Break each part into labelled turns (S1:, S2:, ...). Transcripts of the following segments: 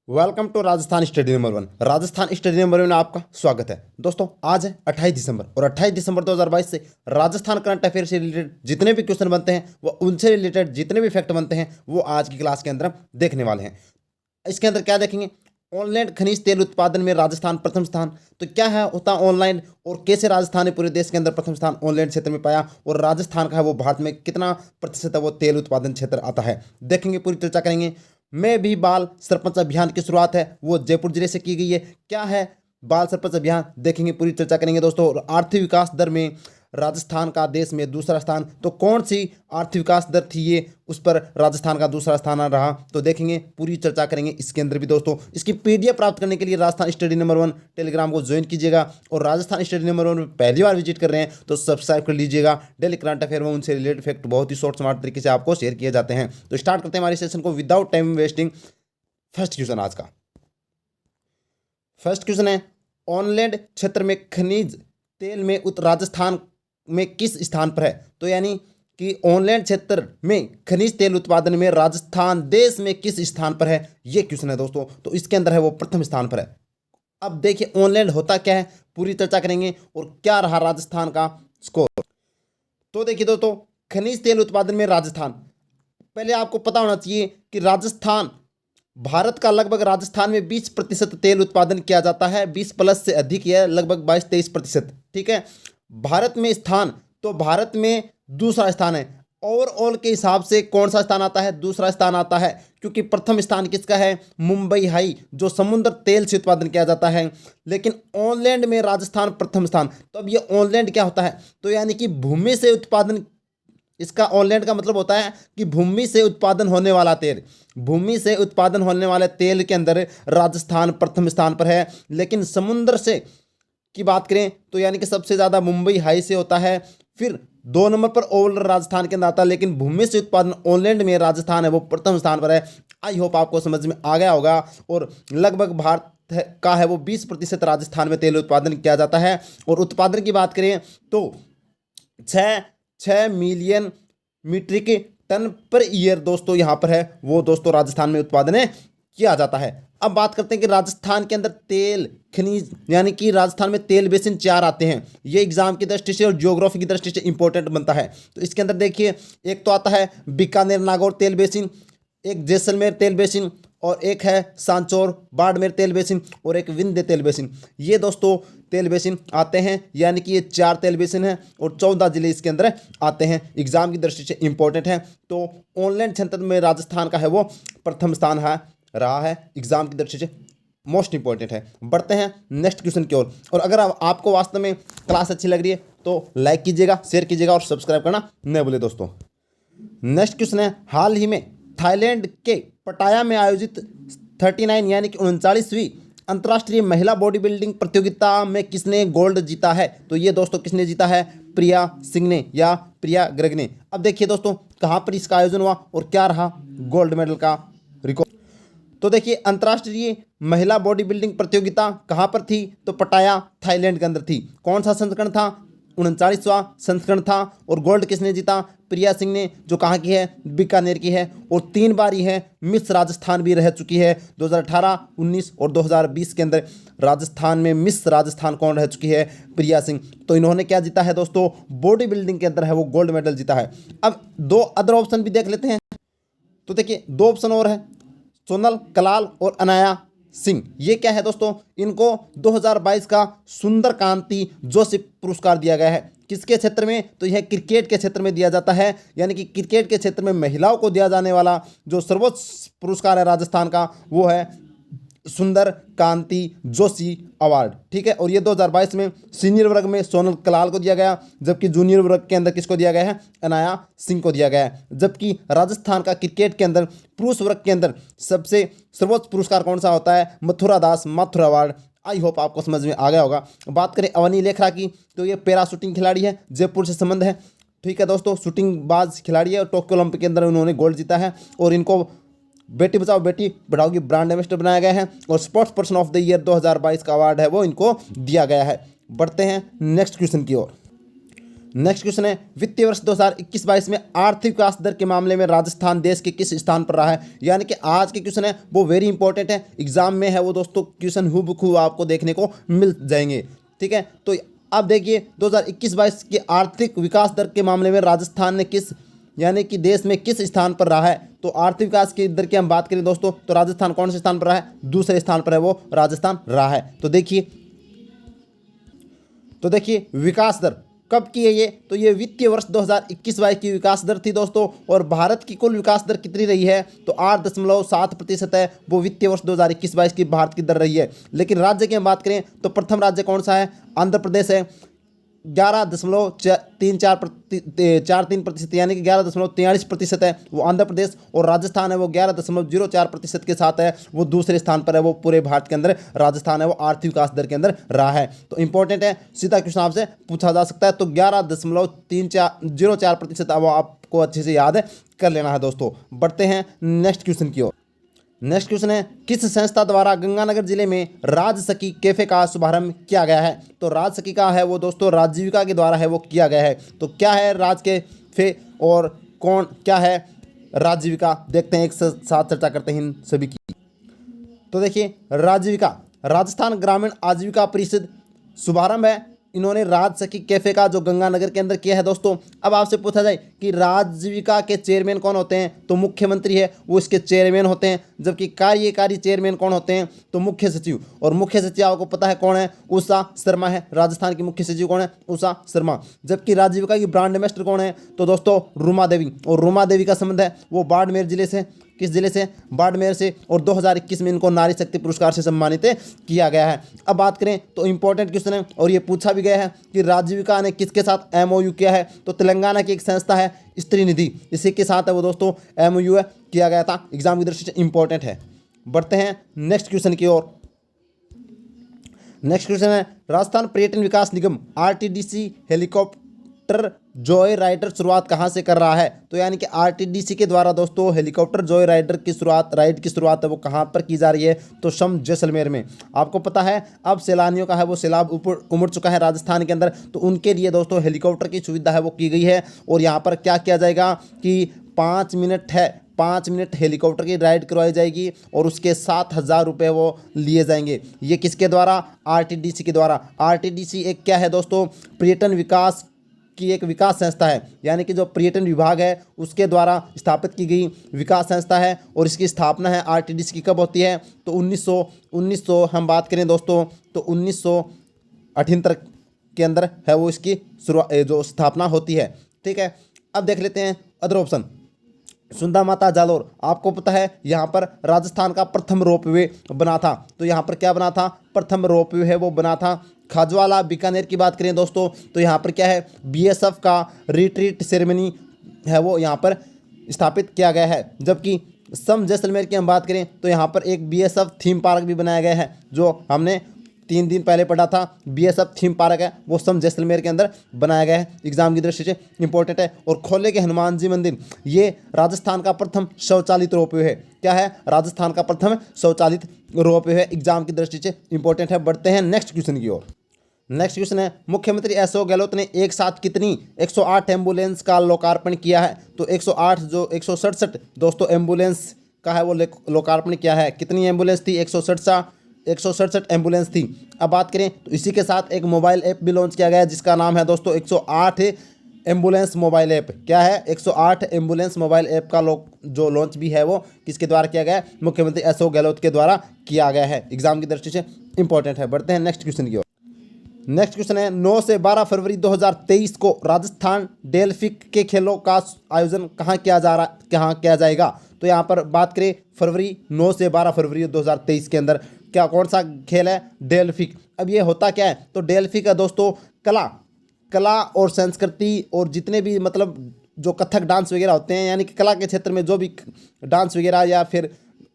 S1: Welcome to Rajasthan study number 1। Rajasthan study number 1 में आपका स्वागत है। दोस्तों आज है 28 दिसंबर और 28 दिसंबर 2022 से राजस्थान करंट अफेयर से रिलेटेड जितने भी क्वेश्चन बनते हैं वो उनसे रिलेटेड जितने भी फैक्ट बनते हैं वो आज की क्लास के अंदर हम देखने वाले हैं। इसके अंदर क्या देखेंगे? ऑनलाइन खनिज तेल उत्पादन में राजस्थान प्रथम स्थान। तो क्या है होता ऑनलाइन और कैसे राजस्थान ने पूरे देश के अंदर प्रथम स्थान ऑनलाइन क्षेत्र में पाया और राजस्थान का है वो भारत में कितना प्रतिशत है वो तेल उत्पादन क्षेत्र आता है, देखेंगे, पूरी चर्चा करेंगे। मैं भी बाल सरपंच अभियान की शुरुआत है वो जयपुर जिले से की गई है। क्या है बाल सरपंच अभियान, देखेंगे, पूरी चर्चा करेंगे दोस्तों। और आर्थिक विकास दर में राजस्थान का देश में दूसरा स्थान, तो कौन सी आर्थिक विकास दर थी ये, उस पर राजस्थान का दूसरा स्थान रहा, तो देखेंगे, पूरी चर्चा करेंगे इसके अंदर भी दोस्तों। इसकी पीडीएफ प्राप्त करने के लिए राजस्थान स्टडी नंबर 1 टेलीग्राम को ज्वाइन कीजिएगा और राजस्थान स्टडी नंबर 1 में पहली बार विजिट कर रहे हैं तो सब्सक्राइब कर लीजिएगा। डेली करंट अफेयर में उनसे रिलेटेड फैक्ट बहुत ही शॉर्ट स्मार्ट तरीके से आपको शेयर किए जाते हैं। तो स्टार्ट करते हैं हमारे सेशन को without time wasting. First question आज का फर्स्ट क्वेश्चन है, ऑनलैंड क्षेत्र में खनिज तेल में राजस्थान में किस स्थान पर है? तो यानी कि ऑनलैंड क्षेत्र में खनिज तेल उत्पादन में राजस्थान देश में किस स्थान पर है, ये क्वेश्चन है दोस्तों। तो इसके अंदर है वो प्रथम स्थान पर है। अब देखिए ऑनलैंड होता क्या है, पूरी चर्चा करेंगे और क्या रहा राजस्थान का स्कोर। तो देखिए दोस्तों, खनिज तेल उत्पादन में राजस्थान, पहले आपको पता होना चाहिए कि राजस्थान भारत का लगभग राजस्थान में 20% तेल उत्पादन किया जाता है, 20 प्लस से अधिक है, लगभग 22-23%। ठीक है, भारत में स्थान, तो भारत में दूसरा स्थान है। ओवरऑल के हिसाब से कौन सा स्थान आता है? दूसरा स्थान आता है, क्योंकि प्रथम स्थान किसका है? मुंबई हाई, जो समुद्र तेल से उत्पादन किया जाता है। लेकिन ऑनलैंड में राजस्थान प्रथम स्थान। तो अब ये ऑनलैंड क्या होता है? तो यानी कि भूमि से उत्पादन, इसका ऑनलैंड का मतलब होता है कि भूमि से उत्पादन होने वाला तेल, भूमि से उत्पादन होने वाले तेल के अंदर राजस्थान प्रथम स्थान पर है। लेकिन समुद्र से की बात करें तो यानी कि सबसे ज़्यादा मुंबई हाई से होता है, फिर 2 नंबर पर ओवरऑल राजस्थान के अंदर आता है। लेकिन भूमि से उत्पादन ऑनलैंड में राजस्थान है वो प्रथम स्थान पर है। आई होप आपको समझ में आ गया होगा। और लगभग भारत का है वो 20% राजस्थान में तेल उत्पादन किया जाता है। और उत्पादन की बात करें तो 6 million metric ton per year दोस्तों यहाँ पर है वो दोस्तों राजस्थान में उत्पादन किया जाता है। अब बात करते हैं कि राजस्थान के अंदर तेल खनिज, यानी कि राजस्थान में तेल बेसिन 4 आते हैं। ये एग्जाम की दृष्टि से और ज्योग्राफी की दृष्टि से इंपॉर्टेंट बनता है। तो इसके अंदर देखिए, एक तो आता है बीकानेर नागौर तेल बेसिन, एक जैसलमेर तेल बेसिन, और एक है सांचौर बाड़मेर तेल बेसिन, और एक विंध्य तेल बेसिन। ये दोस्तों तेल बेसिन आते हैं, यानी कि ये 4 तेल बेसिन हैं और 14 जिले इसके अंदर आते हैं। एग्जाम की दृष्टि से इंपॉर्टेंट है। तो ऑनलाइन क्षेत्र में राजस्थान का है वो प्रथम स्थान है रहा है, एग्जाम की दृष्टि से मोस्ट इंपॉर्टेंट है। बढ़ते हैं नेक्स्ट क्वेश्चन की ओर। और अगर आपको वास्तव में क्लास अच्छी लग रही है तो लाइक कीजिएगा, शेयर कीजिएगा और सब्सक्राइब करना न भूले दोस्तों। नेक्स्ट क्वेश्चन है, हाल ही में थाईलैंड के पटाया में आयोजित 39 यानी कि 39वीं अंतर्राष्ट्रीय महिला बॉडी बिल्डिंग प्रतियोगिता में किसने गोल्ड जीता है? तो ये दोस्तों किसने जीता है? प्रिया सिंह ने या प्रिया गर्ग ने। अब देखिए दोस्तों, कहाँ पर इसका आयोजन हुआ और क्या रहा गोल्ड मेडल का रिकॉर्ड। तो देखिए, अंतर्राष्ट्रीय महिला बॉडी बिल्डिंग प्रतियोगिता कहाँ पर थी? तो पटाया थाईलैंड के अंदर थी। कौन सा संस्करण था? 39वां संस्करण था। और गोल्ड किसने जीता? प्रिया सिंह ने, जो कहाँ की है? बीकानेर की है। और 3 बार ही है मिस राजस्थान भी रह चुकी है, 2018, 19 और 2020 के अंदर राजस्थान में मिस राजस्थान कौन रह चुकी है? प्रिया सिंह। तो इन्होंने क्या जीता है दोस्तों? बॉडी बिल्डिंग के अंदर है वो गोल्ड मेडल जीता है। अब 2 अदर ऑप्शन भी देख लेते हैं। तो देखिए 2 ऑप्शन और है, सोनल कलाल और अनाया सिंह। ये क्या है दोस्तों? इनको 2022 का सुंदर कांति जोशी पुरस्कार दिया गया है। किसके क्षेत्र में? तो यह क्रिकेट के क्षेत्र में दिया जाता है, यानी कि क्रिकेट के क्षेत्र में महिलाओं को दिया जाने वाला जो सर्वोच्च पुरस्कार है राजस्थान का वो है सुंदर कांति जोशी अवार्ड। ठीक है, और ये 2022 में सीनियर वर्ग में सोनल कलाल को दिया गया, जबकि जूनियर वर्ग के अंदर किसको दिया गया है? अनाया सिंह को दिया गया है। जबकि राजस्थान का क्रिकेट के अंदर पुरुष वर्ग के अंदर सबसे सर्वोच्च पुरस्कार कौन सा होता है? मथुरा दास माथुर अवार्ड। आई होप आपको समझ में आ गया होगा। बात करें अवनी लेखरा की, तो ये पैरा शूटिंग खिलाड़ी है, जयपुर से संबंध है। ठीक है दोस्तों, शूटिंग बाज खिलाड़ी है और टोक्यो ओलंपिक के अंदर उन्होंने गोल्ड जीता है। और इनको बेटी बचाओ बेटी पढ़ाओ की ब्रांड एम्बेसडर बनाया गया है। और sports person of the year 2022 का अवार्ड है वो इनको दिया गया है। बढ़ते हैं नेक्स्ट क्वेश्चन की ओर। नेक्स्ट क्वेश्चन है, वित्तीय वर्ष 2021-22 में आर्थिक विकास दर के मामले में राजस्थान देश के किस स्थान पर रहा है। यानी कि आज के क्वेश्चन है वो वेरी इंपॉर्टेंट है, एग्जाम में है वो दोस्तों, क्वेश्चन हूबहू आपको देखने को मिल जाएंगे। ठीक है, तो अब देखिए 2021-22 की आर्थिक विकास दर के मामले में राजस्थान ने किस, यानी कि देश में किस स्थान पर रहा है। तो आर्थिक विकास की दर की हम बात करें दोस्तों, तो राजस्थान कौन से स्थान पर रहा है, दूसरे स्थान पर है वो राजस्थान रहा है। तो देखिए विकास दर कब की है ये, तो ये वित्तीय वर्ष 2021-22 की विकास दर थी दोस्तों। और भारत की कुल विकास दर कितनी रही है, तो 8.7% है, वो वित्तीय वर्ष 2021-22 की भारत की दर रही है। लेकिन राज्य की हम बात करें तो प्रथम राज्य कौन सा है, आंध्र प्रदेश है, 11.43%, यानी कि 11.43% है वो आंध्र प्रदेश। और राजस्थान है वो 11.04% के साथ है, वो दूसरे स्थान पर है, वो पूरे भारत के अंदर राजस्थान है वो आर्थिक विकास दर के अंदर रहा है। तो इंपॉर्टेंट है, सीधा क्वेश्चन आपसे पूछा जा सकता है। तो 11.04% वो आपको अच्छे से याद कर लेना है दोस्तों। बढ़ते हैं नेक्स्ट क्वेश्चन की ओर। नेक्स्ट क्वेश्चन है, किस संस्था द्वारा गंगानगर जिले में राज सखी कैफे का शुभारंभ किया गया है। तो राज सखी का है वो दोस्तों राजीविका के द्वारा है वो किया गया है। तो क्या है राज कैफे और कौन क्या है राजीविका, देखते हैं, एक साथ चर्चा करते हैं इन सभी की। तो देखिए राजीविका राजस्थान ग्रामीण आजीविका परिषद शुभारंभ है, इन्होंने राज सखी कैफे का जो गंगानगर के अंदर किया है दोस्तों। अब आपसे पूछा जाए कि राजीविका के चेयरमैन कौन होते हैं, तो मुख्यमंत्री है वो इसके चेयरमैन होते हैं। जबकि कार्यकारी चेयरमैन कौन होते हैं, तो मुख्य सचिव। और मुख्य सचिव आपको पता है कौन है, उषा शर्मा है, राजस्थान की मुख्य सचिव कौन है, उषा शर्मा। जबकि राजीविका की ब्रांड एम्बेसडर कौन है, तो दोस्तों रूमा देवी। और रूमा देवी का संबंध है वो बाड़मेर जिले से, किस जिले से, बाड़मेर से। और 2021 में इनको नारी शक्ति पुरस्कार से सम्मानित किया गया है। अब बात करें तो इंपॉर्टेंट क्वेश्चन है और ये पूछा भी गया है कि राजीविका ने किसके साथ MOU किया है, तो तेलंगाना की एक संस्था है स्त्री निधि, इसी के साथ है वो दोस्तों MOU किया गया था। एग्जाम की दृष्टि से इंपॉर्टेंट है। बढ़ते हैं नेक्स्ट क्वेश्चन की ओर। नेक्स्ट क्वेश्चन है, राजस्थान पर्यटन विकास निगम RTDC हेलीकॉप्टर जॉय राइडर शुरुआत कहाँ से कर रहा है। तो यानी कि RTDC के द्वारा दोस्तों हेलीकॉप्टर जॉय राइड की शुरुआत है वो कहाँ पर की जा रही है, तो सम जैसलमेर में। आपको पता है अब सैलानियों का है वो सैलाब उमड़ चुका है राजस्थान के अंदर, तो उनके लिए दोस्तों हेलीकॉप्टर की सुविधा है वो की गई है। और यहाँ पर क्या किया जाएगा कि 5 मिनट हेलीकॉप्टर की राइड करवाई जाएगी और उसके 7,000 रुपये वो लिए जाएंगे। ये किसके द्वारा, RTDC के द्वारा। RTDC एक क्या है दोस्तों, पर्यटन विकास की एक विकास संस्था है, यानी कि जो पर्यटन विभाग है उसके द्वारा स्थापित की गई विकास संस्था है। और इसकी स्थापना है RTDC की कब होती है, तो 1900 हम बात करें दोस्तों तो 1978 के अंदर है वो इसकी जो स्थापना होती है। ठीक है, अब देख लेते हैं अदर ऑप्शन। सुंदा माता जालोर, आपको पता है यहाँ पर राजस्थान का प्रथम रोपवे बना था। तो यहाँ पर क्या बना था, प्रथम रोपवे है वो बना था। खाजवाला बीकानेर की बात करें दोस्तों तो यहाँ पर क्या है, BSF का रिट्रीट सेरेमनी है वो यहाँ पर स्थापित किया गया है। जबकि सम जैसलमेर की हम बात करें तो यहाँ पर एक BSF थीम पार्क भी बनाया गया है, जो हमने 3 दिन पहले पढ़ा था। BSF थीम पार्क है वो सम जैसलमेर के अंदर बनाया गया है, एग्जाम की दृष्टि से इंपॉर्टेंट है। और खोले के हनुमान जी मंदिर, ये राजस्थान का प्रथम स्वचालित रोपवे है। क्या है, राजस्थान का प्रथम स्वचालित रोपवे है, एग्जाम की दृष्टि से इंपॉर्टेंट है। बढ़ते हैं नेक्स्ट क्वेश्चन की ओर। नेक्स्ट क्वेश्चन है, मुख्यमंत्री अशोक गहलोत ने एक साथ कितनी 108 एम्बुलेंस का लोकार्पण किया है। तो 108 जो 167 दोस्तों एम्बुलेंस का है वो लोकार्पण किया है। कितनी एम्बुलेंस थी, 167 एम्बुलेंस थी। अब बात करें तो इसी के साथ एक मोबाइल ऐप भी लॉन्च किया गया है जिसका नाम है दोस्तों 108 एम्बुलेंस मोबाइल ऐप। क्या है, 108 एम्बुलेंस मोबाइल ऐप का जो लॉन्च भी है वो किसके द्वारा किया गया है, मुख्यमंत्री अशोक गहलोत के द्वारा किया गया है, एग्जाम की दृष्टि से इंपॉर्टेंट है। बढ़ते हैं नेक्स्ट क्वेश्चन की ओर। नेक्स्ट क्वेश्चन है, 9 से 12 फरवरी 2023 को राजस्थान डेल्फिक के खेलों का आयोजन कहाँ किया जाएगा। तो यहाँ पर बात करें फरवरी 9 से 12 फरवरी 2023 के अंदर क्या कौन सा खेल है, डेल्फिक। अब ये होता क्या है, तो डेल्फिक है दोस्तों कला और संस्कृति और जितने भी मतलब जो कथक डांस वगैरह होते हैं, यानी कि कला के क्षेत्र में जो भी डांस वगैरह या फिर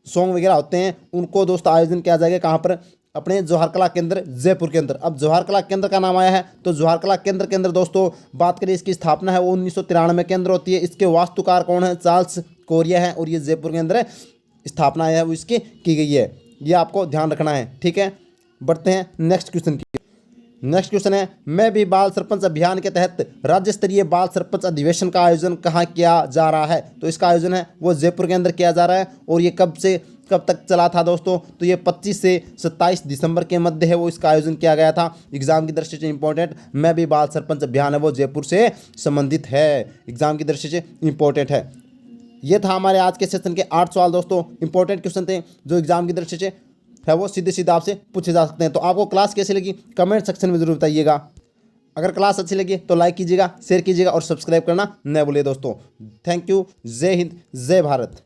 S1: सॉन्ग वगैरह होते हैं उनको दोस्तों आयोजन किया जाएगा कहाँ पर, अपने जवाहर कला केंद्र जयपुर के अंदर। अब जवाहर कला केंद्र का नाम आया है तो जवाहर कला केंद्र के अंदर दोस्तों बात करें इसकी स्थापना है वो 1993 के अंदर होती है। इसके वास्तुकार कौन है, चार्ल्स कोरिया है और ये जयपुर के अंदर स्थापना है वो इसकी की गई है, ये आपको ध्यान रखना है। ठीक है, बढ़ते हैं नेक्स्ट क्वेश्चन की। नेक्स्ट क्वेश्चन है, मैं भी बाल सरपंच अभियान के तहत राज्य स्तरीय बाल सरपंच अधिवेशन का आयोजन कहाँ किया जा रहा है? तो इसका आयोजन है वो जयपुर के अंदर किया जा रहा है। और ये कब से कब तक चला था दोस्तों? तो ये 25 से 27 दिसंबर के मध्य है वो इसका आयोजन किया गया था। एग्जाम की दृष्टि से इंपॉर्टेंट, मैं भी बाल सरपंच अभियान है वो जयपुर से संबंधित है, एग्जाम की दृष्टि से इंपॉर्टेंट है। ये था हमारे आज के सेशन के 8 सवाल दोस्तों, इंपॉर्टेंट क्वेश्चन थे जो एग्जाम की दृष्टि से है वो सीधे सीधे आपसे पूछे जा सकते हैं। तो आपको क्लास कैसी लगी कमेंट सेक्शन में जरूर बताइएगा। अगर क्लास अच्छी लगी तो लाइक कीजिएगा, शेयर कीजिएगा और सब्सक्राइब करना न भूलिए दोस्तों। Thank you. जय हिंद, जय भारत।